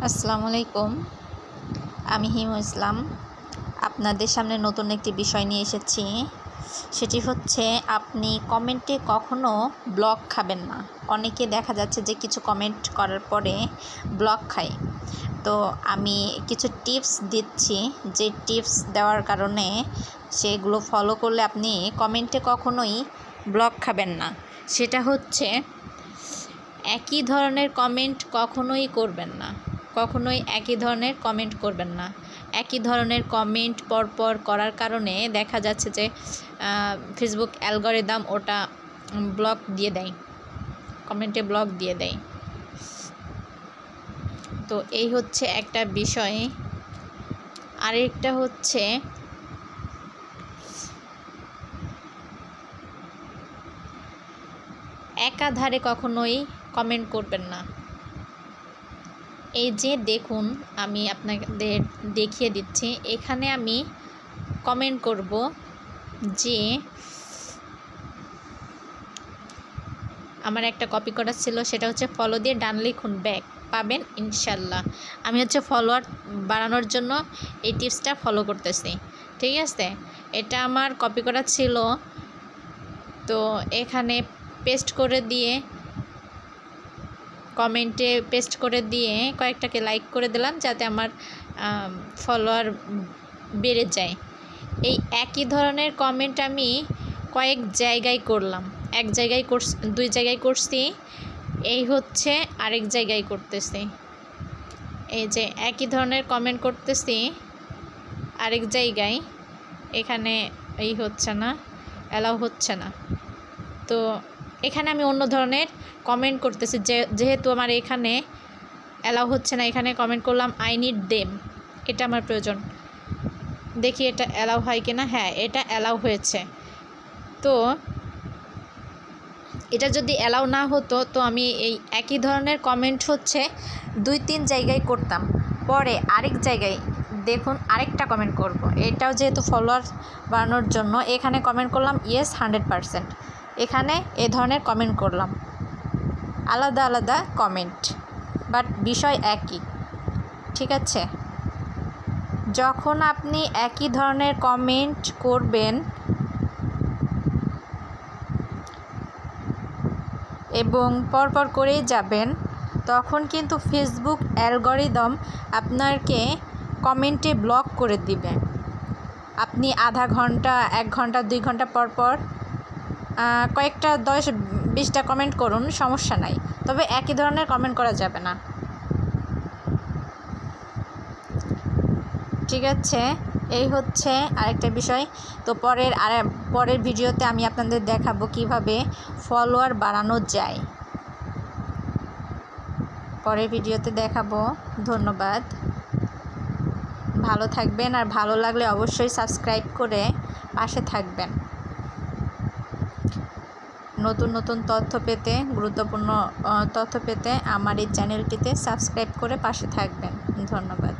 আসসালামু আলাইকুম। আমি হিমু ইসলাম আপনাদের সামনে নতুন একটি বিষয় নিয়ে এসেছি। সেটি হচ্ছে আপনি কমেন্টে কখনো ব্লক খাবেন না। অনেকে দেখা যাচ্ছে যে কিছু কমেন্ট করার পরে ব্লক খায়। তো আমি কিছু টিপস দিচ্ছি, যে টিপস দেওয়ার কারণে সেগুলো ফলো করলে আপনি কমেন্টে কখনোই ব্লক খাবেন না। সেটা হচ্ছে একই ধরনের কমেন্ট কখনোই করবেন না। কখনোই একই ধরনের কমেন্ট করবেন না। একই ধরনের কমেন্ট পরপর করার কারণে দেখা যাচ্ছে যে ফেসবুক অ্যালগরিদম ওটা ব্লক দিয়ে দেয়, কমেন্টে ব্লক দিয়ে দেয়। তো এই হচ্ছে একটা বিষয়। আরেকটা হচ্ছে একাধারে কখনোই কমেন্ট করবেন না। এই যে দেখুন, আমি আপনাদের দেখিয়ে দিচ্ছি। এখানে আমি কমেন্ট করব যে আমার একটা কপি করা ছিল, সেটা হচ্ছে ফলো দিয়ে ডান লিখুন ব্যাক পাবেন ইনশাল্লাহ। আমি হচ্ছে ফলোয়ার বাড়ানোর জন্য এই টিপসটা ফলো করতেছি, ঠিক আছে। এটা আমার কপি করা ছিল, তো এখানে পেস্ট করে দিয়ে কমেন্টে পেস্ট করে দিয়ে কয়েকটাকে লাইক করে দিলাম, যাতে আমার ফলোয়ার বেড়ে যায়। এই একই ধরনের কমেন্ট আমি কয়েক জায়গায় করলাম। এক জায়গায় দুই জায়গায় করছি, এই হচ্ছে আরেক জায়গায় করতেছি। এই যে একই ধরনের কমেন্ট করতেছি আরেক জায়গায়, এখানে এই হচ্ছে না, অ্যালাউ হচ্ছে না। তো এখানে আমি অন্য ধরনের কমেন্ট করতেছি, যেহেতু আমার এখানে অ্যালাউ হচ্ছে না। এখানে কমেন্ট করলাম আই নিড দেম, এটা আমার প্রয়োজন। দেখি এটা অ্যালাউ হয় কি না। হ্যাঁ, এটা অ্যালাউ হয়েছে। তো এটা যদি অ্যালাউ না হতো তো আমি এই একই ধরনের কমেন্ট হচ্ছে 2-3 জায়গায় করতাম, পরে আরেক জায়গায় দেখুন আরেকটা কমেন্ট করব। এটাও যেহেতু ফলোয়ার বাড়ানোর জন্য এখানে কমেন্ট করলাম ইয়েস 100%। এখানে এ ধরনের কমেন্ট করলাম, আলাদা আলাদা কমেন্ট, বাট বিষয় একই, ঠিক আছে। যখন আপনি একই ধরনের কমেন্ট করবেন এবং পরপর করেই যাবেন, তখন কিন্তু ফেসবুক অ্যালগরিদম আপনাকে কমেন্টে ব্লক করে দিবে। আপনি আধা ঘন্টা, 1 ঘন্টা, 2 ঘন্টা পরপর কয়েকটা 10-20টা কমেন্ট করুন, সমস্যা নাই, তবে একই ধরনের কমেন্ট করা যাবে না, ঠিক আছে। এই হচ্ছে আরেকটা বিষয়। তো পরের ভিডিওতে আমি আপনাদের দেখাবো কিভাবে ফলোয়ার বাড়ানো যায়। পরের ভিডিওতে দেখাবো। ধন্যবাদ, ভালো থাকবেন। আর ভালো লাগলে অবশ্যই সাবস্ক্রাইব করে পাশে থাকবেন। নতুন নতুন তথ্য পেতে, গুরুত্বপূর্ণ তথ্য পেতে আমার এই চ্যানেলটিতে সাবস্ক্রাইব করে পাশে থাকবেন। ধন্যবাদ।